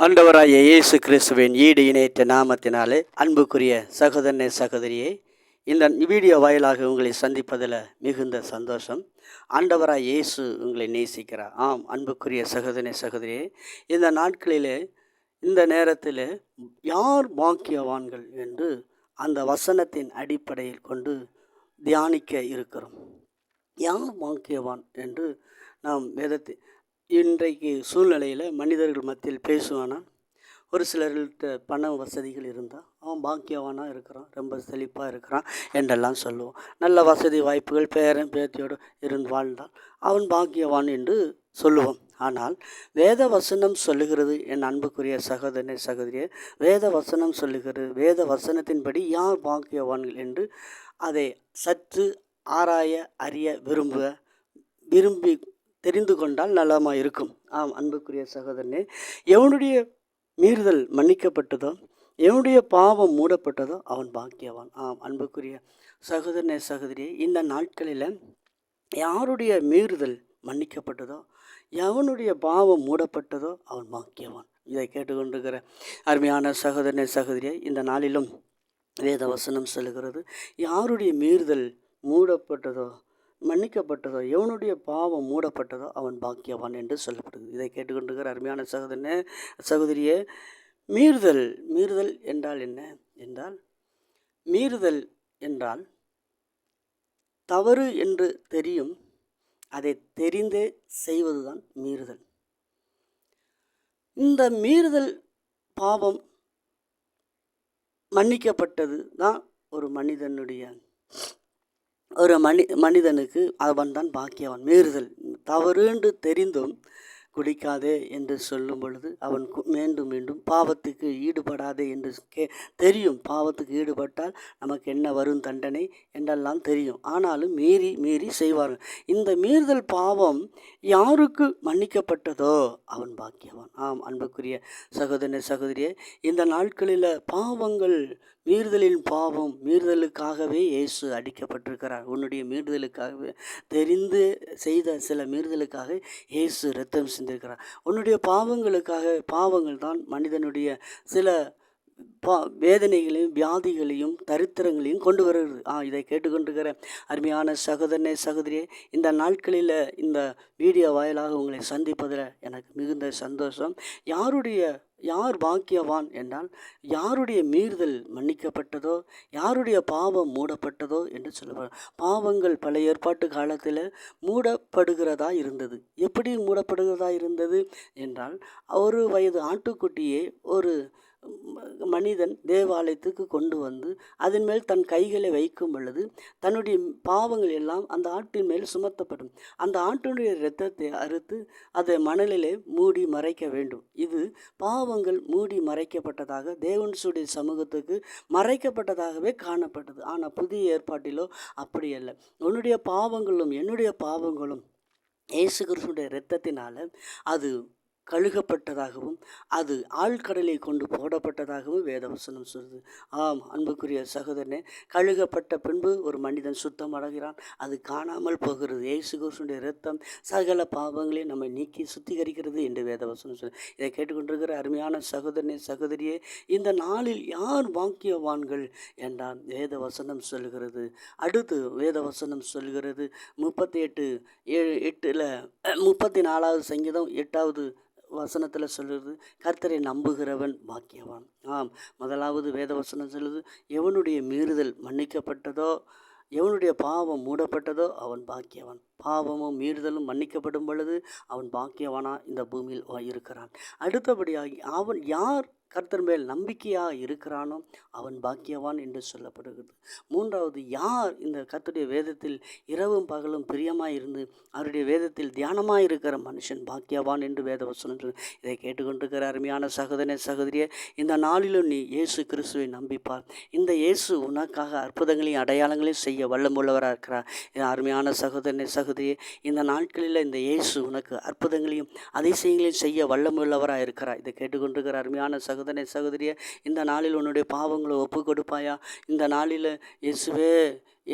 ஆண்டவராகிய இயேசு கிறிஸ்துவின் ஈடு இணையற்ற நாமத்தினாலே அன்புக்குரிய சகோதரனே சகோதரியே, இந்த வீடியோ வாயிலாக உங்களை சந்திப்பதில் மிகுந்த சந்தோஷம். ஆண்டவராய் இயேசு உங்களை நேசிக்கிறார். ஆம் அன்புக்குரிய சகோதரனே சகோதரியே, இந்த நாட்களிலே இந்த நேரத்தில் யார் பாக்கியவான்கள் என்று அந்த வசனத்தின் அடிப்படையில் கொண்டு தியானிக்க இருக்கிறோம். யார் பாக்கியவான் என்று நாம் வேதத்தை இன்றைக்கு சூழ்நிலையில் மனிதர்கள் மத்தியில் பேசுவானா, ஒரு சிலர்கிட்ட பண வசதிகள் இருந்தால் அவன் பாக்கியவானாக இருக்கிறான், ரொம்ப செழிப்பாக இருக்கிறான் என்றெல்லாம் சொல்லுவோம். நல்ல வசதி வாய்ப்புகள் பேரன் பேத்தியோடு இருந்து வாழ்ந்தால் அவன் பாக்கியவான் என்று சொல்லுவோம். ஆனால் வேத வசனம் சொல்லுகிறது, என் அன்புக்குரிய சகோதரனே சகோதரியே, வேத வசனம் சொல்லுகிறது, வேத வசனத்தின்படி யார் பாக்கியவான்கள் என்று அதை சற்று ஆராய அறிய விரும்பி தெரிந்து கொண்டால் நலமாக இருக்கும். ஆம் அன்புக்குரிய சகோதரனே, எவனுடைய மீறுதல் மன்னிக்கப்பட்டதோ, எவனுடைய பாவம் மூடப்பட்டதோ அவன் பாக்கியவான். ஆம் அன்புக்குரிய சகோதரனே சகோதரியே, இந்த நாட்களில் யாருடைய மீறுதல் மன்னிக்கப்பட்டதோ, எவனுடைய பாவம் மூடப்பட்டதோ அவன் பாக்கியவான். இதை கேட்டுக்கொண்டிருக்கிற அருமையான சகோதரனே சகோதரியே, இந்த நாளிலும் வேத வசனம் சொல்லுகிறது, யாருடைய மீறுதல் மூடப்பட்டதோ மன்னிக்கப்பட்டதோ, எவனுடைய பாவம் மூடப்பட்டதோ அவன் பாக்கியவான் என்று சொல்லப்படுது. இதை கேட்டுக்கொண்டிருக்கிற அருமையான சகோதரனே சகோதரியே, மீறுதல் என்றால் என்ன என்றால், மீறுதல் என்றால் தவறு என்று தெரியும், அதை தெரிந்தே செய்வதுதான் மீறுதல். இந்த மீறுதல் பாவம் மன்னிக்கப்பட்டது தான் ஒரு மனிதனுக்கு அவன் தான் பாக்கியவன். மீறுதல் தவறுன்று தெரிந்தும் குடிக்காதே என்று சொல்லும் பொழுது அவன் மீண்டும் மீண்டும் பாவத்துக்கு ஈடுபடாதே என்று தெரியும். பாவத்துக்கு ஈடுபட்டால் நமக்கு என்ன வரும் தண்டனை என்றெல்லாம் தெரியும். ஆனாலும் மீறி செய்வார்கள். இந்த மீறுதல் பாவம் யாருக்கு மன்னிக்கப்பட்டதோ அவன் பாக்கியவான். ஆம் அன்புக்குரிய சகோதரனே சகோதரியே, இந்த நாட்களில் பாவங்கள், மீறுதலின் பாவம், மீறுதலுக்காகவே இயேசு அடிக்கப்பட்டிருக்கிறார். உன்னுடைய மீறுதலுக்காகவே, தெரிந்து செய்த சில மீறுதலுக்காக இயேசு இரத்தம் சிந்திருக்கிறார். உன்னுடைய பாவங்கள் தான் மனிதனுடைய சில வேதனைகளையும் வியாதிகளையும் தரித்திரங்களையும் கொண்டு வருகிறது. இதை கேட்டுக்கொண்டிருக்கிற அருமையான சகோதரனே சகோதரியே, இந்த நாட்களில் இந்த வீடியோ வாயிலாக உங்களை சந்திப்பதில் எனக்கு மிகுந்த சந்தோஷம். யார் பாக்கியவான் என்றால், யாருடைய மீறுதல் மன்னிக்கப்பட்டதோ, யாருடைய பாவம் மூடப்பட்டதோ என்று சொல்லப்படும். பாவங்கள் பழைய ஏற்பாட்டு காலத்தில் மூடப்படுகிறதா இருந்தது. எப்படி மூடப்படுகிறதா இருந்தது என்றால், ஒரு வயது ஆட்டுக்குட்டியை ஒரு மனிதன் தேவாலயத்துக்கு கொண்டு வந்து அதன் மேல் தன் கைகளை வைக்கும் பொழுது தன்னுடைய பாவங்கள் எல்லாம் அந்த ஆட்டின் மேல் சுமத்தப்படும். அந்த ஆட்டினுடைய இரத்தத்தை அறுத்து அதை மணலிலே மூடி மறைக்க வேண்டும். இது பாவங்கள் மூடி மறைக்கப்பட்டதாக தேவனுடைய சமூகத்துக்கு மறைக்கப்பட்டதாகவே காணப்பட்டது. ஆனால் புதிய ஏற்பாட்டிலோ அப்படி அல்ல. உன்னுடைய பாவங்களும் என்னுடைய பாவங்களும் இயேசு கிறிஸ்துவின் இரத்தத்தினால அது கழுகப்பட்டதாகவும் அது ஆழ்கடலை கொண்டு போடப்பட்டதாகவும் வேதவசனம் சொல்லுது. ஆம் அன்புக்குரிய சகோதரனே, கழுகப்பட்ட பின்பு ஒரு மனிதன் சுத்தம் அடைகிறான், அது காணாமல் போகிறது. இயேசு கிறிஸ்துவின் இரத்தம் சகல பாவங்களையும் நம்மை நீக்கி சுத்திகரிக்கிறது என்று வேதவசனம் சொல்லு. இதை கேட்டுக்கொண்டிருக்கிற அருமையான சகோதரனே சகோதரியே, இந்த நாளில் யார் பாக்கியவான்கள் என்றால் வேதவசனம் சொல்லுகிறது. அடுத்து வேதவசனம் சொல்லுகிறது 38:8 34வது சங்கீதம் 8வது வசனத்தில் சொல்லுறது, கர்த்தரை நம்புகிறவன் பாக்கியவான். ஆம், முதலாவது வேதவசனம் சொல்லுது, எவனுடைய மீறுதல் மன்னிக்கப்பட்டதோ, எவனுடைய பாவம் மூடப்பட்டதோ அவன் பாக்கியவான். பாவமும் மீறுதலும் மன்னிக்கப்படும் பொழுது அவன் பாக்கியவானா இந்த பூமியில் இருக்கிறான். அடுத்தபடியாகி அவன் யார் கர்த்தர் மேல் நம்பிக்கையாக இருக்கிறானோ அவன் பாக்கியவான் என்று சொல்லப்படுகிறது. மூன்றாவது, யார் இந்த கர்த்தருடைய வேதத்தில் இரவும் பகலும் பிரியமாய் இருந்து அவருடைய வேதத்தில் தியானமாக இருக்கிற மனுஷன் பாக்கியவான் என்று வேதவசனம் சொல்லு. இதை கேட்டுக்கொண்டிருக்கிற அருமையான சகோதரனே சகோதரியே, இந்த நாளிலும் நீ இயேசு கிறிஸ்துவை நம்பிப்பார். இந்த இயேசு உனக்காக அற்புதங்களையும் அடையாளங்களையும் செய்ய வல்லமுள்ளவராக இருக்கிறார். அருமையான சகோதரனே சகோதரியே, இந்த நாட்களில் இந்த இயேசு உனக்கு அற்புதங்களையும் அதிசயங்களையும் செய்ய வல்லமுள்ளவராக இருக்கிறார். இதை கேட்டுக்கொண்டிருக்கிற அருமையான சகோதரனே சகோதரியே, இந்த நாளில் உன்னுடைய பாவங்களை ஒப்பு கொடுப்பாயா? இந்த நாளில் இயேசுவே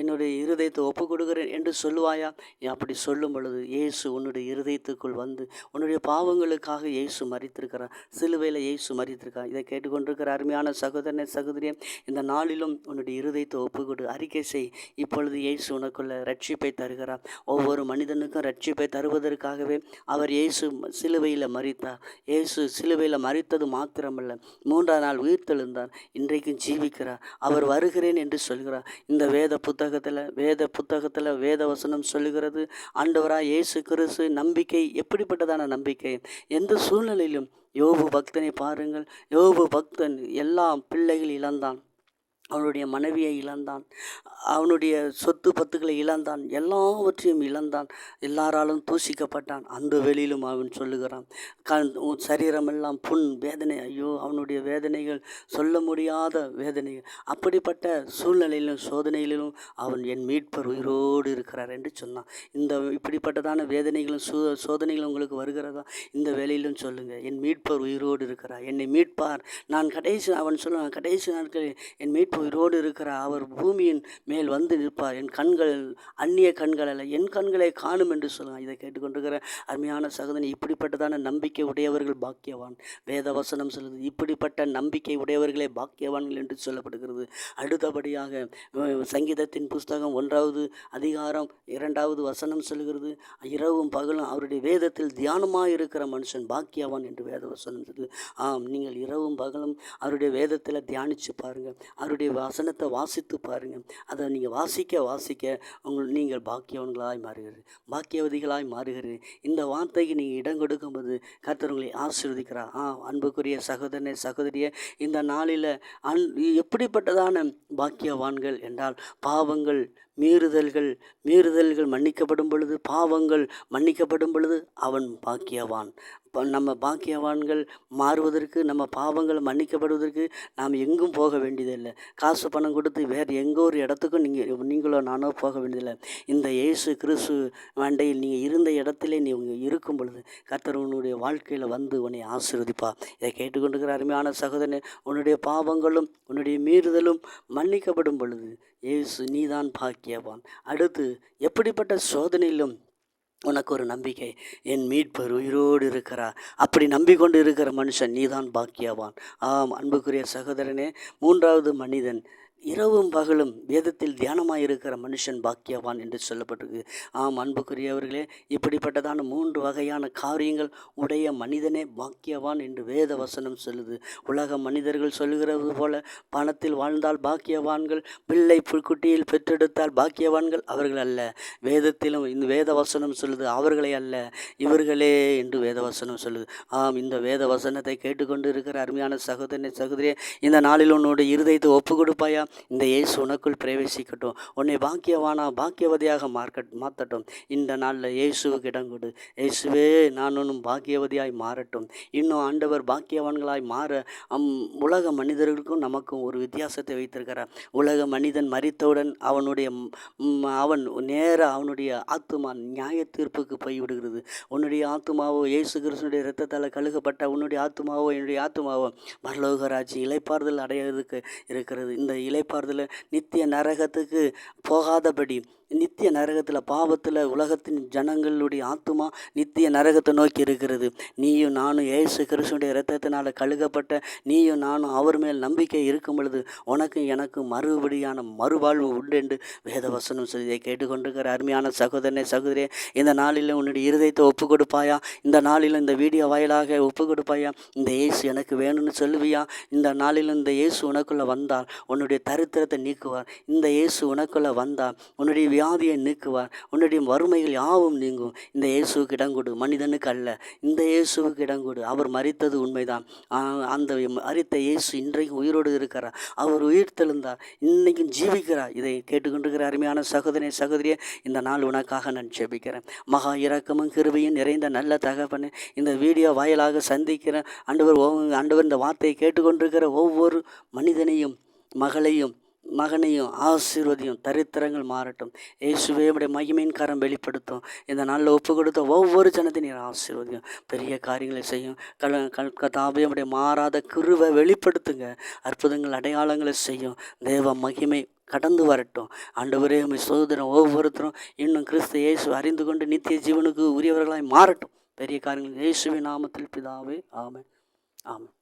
என்னுடைய இருதயத்தை ஒப்பு கொடுக்கிறேன் என்று சொல்லுவாயா? அப்படி சொல்லும் பொழுது இயேசு உன்னுடைய இருதயத்துக்குள் வந்து உன்னுடைய பாவங்களுக்காக இயேசு மரித்திருக்கிறார். சிலுவையில் இயேசு மரித்திருக்கிறார். இதை கேட்டுக்கொண்டிருக்கிற அருமையான சகோதரனே சகோதரியே, இந்த நாளிலும் உன்னுடைய இருதயத்தை ஒப்புக்கொடு, அறிக்கை செய். இப்பொழுது இயேசு உனக்குள்ள ரட்சிப்பை தருகிறார். ஒவ்வொரு மனிதனுக்கும் ரட்சிப்பை தருவதற்காகவே அவர் இயேசு சிலுவையில் மரித்தார். இயேசு சிலுவையில் மரித்தது மாத்திரமல்ல, 3ஆம் நாள் உயிர்த்தெழுந்தார். இன்றைக்கும் ஜீவிக்கிறார். அவர் வருகிறேன் என்று சொல்கிறார். இந்த வேத வசனம் சொல்லுகிறது, ஆண்டவராய் இயேசு கிறிஸ்து நம்பிக்கை எப்படிப்பட்டதான நம்பிக்கை? எந்த சூழ்நிலையிலும் யோபு பக்தனை பாருங்கள். யோபு பக்தன் எல்லா பிள்ளைகள் இழந்தான், அவனுடைய மனைவியை இழந்தான், அவனுடைய சொத்து பத்துக்களை இழந்தான், எல்லாவற்றையும் இழந்தான், எல்லாராலும் தூசிக்கப்பட்டான். அந்த வெளியிலும் அவன் சொல்லுகிறான், சரீரமெல்லாம் புண், வேதனை. ஐயோ, அவனுடைய வேதனைகள் சொல்ல முடியாத வேதனைகள். அப்படிப்பட்ட சூழ்நிலையிலும் சோதனையிலும் அவன் என் மீட்பர் உயிரோடு இருக்கிறார் என்று சொன்னான். இப்படிப்பட்டதான வேதனைகளும் சோதனைகளும் உங்களுக்கு வருகிறதா? இந்த வேலையிலும் சொல்லுங்கள், என் மீட்பர் உயிரோடு இருக்கிறார், என்னை மீட்பார். அவன் சொல்லுவான், கடைசி நாட்களில் என் மீட்பர் உயிரோடு இருக்கிறார், அவர் பூமியின் மேல் வந்து நிற்பார், என் கண்கள் அந்நிய கண்கள் அல்ல, என் கண்களை காணும் என்று சொல்லுவான். இதை கேட்டுக்கொண்டிருக்கிற அருமையான சகோதரன், இப்படிப்பட்டதான நம்பிக்கை உடையவர்கள் பாக்கியவான். வேத வசனம் சொல்லுது, இப்படிப்பட்ட நம்பிக்கை உடையவர்களே பாக்கியவான்கள் என்று சொல்லப்படுகிறது. அடுத்தபடியாக சங்கீதத்தின் புஸ்தகம் 1வது அதிகாரம் 2வது வசனம் சொல்லுகிறது, இரவும் பகலும் அவருடைய வேதத்தில் தியானமாக இருக்கிற மனுஷன் பாக்கியவான் என்று வேத வசனம் சொல்லுது. ஆம், நீங்கள் இரவும் பகலும் அவருடைய வேதத்தில் தியானித்து பாருங்கள், அவருடைய வசனத்தை வாசித்து பாருங்கள். அதை நீங்கள் வாசிக்க நீங்கள் பாக்கியவன்களாய் மாறுகிறீர்கள், பாக்கியவதிகளாய் மாறுகிறீர்கள். இந்த வார்த்தைக்கு நீங்கள் இடம் கொடுக்கும்போது கர்த்தர் உங்களை ஆசீர்வதிக்கிறார். அன்புக்குரிய சகோதரனே சகோதரியே, இந்த நாளில் எப்படிப்பட்டதான பாக்கியவான்கள் என்றால், பாவங்கள் மீறுதல்கள் மன்னிக்கப்படும் பொழுது, பாவங்கள் மன்னிக்கப்படும் பொழுது அவன் பாக்கியவான். நம்ம பாக்கியவான்கள் மாறுவதற்கு, நம்ம பாவங்கள் மன்னிக்கப்படுவதற்கு நாம் எங்கும் போக வேண்டியதில்லை. காசு பணம் கொடுத்து வேறு எங்கோ ஒரு இடத்துக்கும் நீங்களோ நானோ போக வேண்டியதில்லை. இந்த இயேசு கிறிஸ்து மண்டையில் நீங்கள் இருந்த இடத்திலே நீங்கள் இருக்கும் பொழுது கர்த்தர் உன்னுடைய வாழ்க்கையில் வந்து உன்னை ஆசீர்வதிப்பா. இதை கேட்டுக்கொண்டிருக்கிற அருமையான சகோதரனே, உன்னுடைய பாவங்களும் உன்னுடைய மீறுதலும் மன்னிக்கப்படும் பொழுது இயேசு நீதான் பாக்கியவான். அடுத்து, எப்படிப்பட்ட சோதனையிலும் உனக்கு ஒரு நம்பிக்கை, என் மீட்பர் உயிரோடு இருக்கிறார். அப்படி நம்பிக்கொண்டு இருக்கிற மனுஷன் நீதான் பாக்கியவான். அன்புக்குரிய சகோதரனே, 3வது மனிதன் இரவும் பகலும் வேதத்தில் தியானமாக இருக்கிற மனுஷன் பாக்கியவான் என்று சொல்லப்பட்டிருக்கு. அன்புக்குரியவர்களே, இப்படிப்பட்டதான 3 வகையான காரியங்கள் உடைய மனிதனே பாக்கியவான் என்று வேத வசனம் சொல்லுது. உலக மனிதர்கள் சொல்லுகிறது போல பணத்தில் வாழ்ந்தால் பாக்கியவான்கள், பிள்ளை குட்டியில் பெற்றெடுத்தால் பாக்கியவான்கள், அவர்கள் அல்ல. வேதத்திலும் இந்த வேத வசனம் சொல்லுது, அவர்களை அல்ல, இவர்களே என்று வேத வசனம் சொல்லுது. இந்த வேத வசனத்தை கேட்டுக்கொண்டு இருக்கிற அருமையான சகோதரனே சகோதரியே, இந்த நாளில் உன்னுடைய இருதயத்தை ஒப்பு கொடுப்பாயா? இந்த இயேசு உனக்குள் பிரவேசிக்கட்டும், உன்னை பாக்கியவதியாக மாற்றட்டும். இந்த நாளில் இயேசுவுக்கு இடம் கொடு. இயேசுவே, நான் ஒன்றும் பாக்கியவதியாய் மாறட்டும். இன்னும் ஆண்டவர் பாக்கியவான்களாய் மாற உலக மனிதர்களுக்கும் நமக்கும் ஒரு வித்தியாசத்தை வைத்திருக்கிறார். உலக மனிதன் மரித்தவுடன் அவன் அவனுடைய ஆத்துமா நியாய தீர்ப்புக்கு போய்விடுகிறது. உன்னுடைய ஆத்துமாவோ இயேசு கிறிஸ்துடைய இரத்தத்தால் கழுகப்பட்ட உன்னுடைய ஆத்துமாவோ என்னுடைய ஆத்துமாவோ பரலோகராட்சி இளைப்பாறுதல் அடையிறதுக்கு இருக்கிறது. இந்த இளைப்பாறுதல் நித்திய நரகத்துக்கு போகாதபடி, நித்திய நரகத்தில் பாவத்தில் உலகத்தின் ஜனங்களுடைய ஆத்துமா நித்திய நரகத்தை நோக்கி இருக்கிறது. நீயும் நானும் இயேசு கிறிஸ்துடைய இரத்தத்தினால் கழுகப்பட்ட நீயும் நானும் அவர் மேல் நம்பிக்கை இருக்கும் பொழுது உனக்கும் எனக்கும் மறுபடியான மறுவாழ்வு உண்டு என்று வேதவசனம் சொல்லியை கேட்டுக்கொண்டிருக்கிற அருமையான சகோதரனே சகோதரியே, இந்த நாளில் உன்னுடைய இருதயத்தை ஒப்பு கொடுப்பாயா? இந்த நாளில் இந்த வீடியோ வாயிலாக ஒப்பு கொடுப்பாயா? இந்த இயேசு எனக்கு வேணும்னு சொல்லுவியா? இந்த நாளில் இந்த இயேசு உனக்குள்ளே வந்தால் உன்னுடைய தரித்திரத்தை நீக்குவார். இந்த இயேசு உனக்குள்ளே வந்தால் உன்னுடைய வியாதியை நீக்குவார். உன்னுடைய வறுமைகள் யாவும் நீங்கும். இந்த இயேசுவுக்கு இடம் கொடு, மனிதனுக்கு அல்ல, இந்த இயேசுவுக்கு இடம் கொடு. அவர் மரித்தது உண்மைதான். அந்த மரித்த இயேசு இன்றைக்கு உயிரோடு இருக்கிறார். அவர் உயிர் தெழுந்தார், இன்னைக்கும் ஜீவிக்கிறார். இதை கேட்டுக்கொண்டிருக்கிற அருமையான சகோதரனே சகோதரியே, இந்த நாள் உனக்காக நான் ஜெபிக்கிறேன். மகா இரக்கமும் கிருபையும் நிறைந்த நல்ல தகப்பனே, இந்த வீடியோ வாயிலாக சந்திக்கிற ஆண்டவர் இந்த வார்த்தையை கேட்டுக்கொண்டிருக்கிற ஒவ்வொரு மனிதனையும் மகனையும் ஆசீர்வதியும், தரித்திரங்கள் மாறட்டும். இயேசுவே, உடைய மகிமையின் கரம் வெளிப்படுத்தும். இந்த நாளில் ஒப்பு கொடுத்த ஒவ்வொரு ஜனத்தையும் நீர் ஆசீர்வதியும், பெரிய காரியங்களை செய்யும். கர்த்தாவே, உடைய மாறாத கிருபை வெளிப்படுத்துங்க, அற்புதங்கள் அடையாளங்களை செய்யும். தேவ மகிமை கடந்து வரட்டும். ஆண்டவரே உம்மை சோதரம் ஒவ்வொருத்தரும் இன்னும் கிறிஸ்து இயேசு அறிந்து கொண்டு நித்திய ஜீவனுக்கு உரியவர்களாய் மாறட்டும். பெரிய காரியங்கள் இயேசுவின் நாமத்தில் பிதாவே, ஆமென். ஆமென்.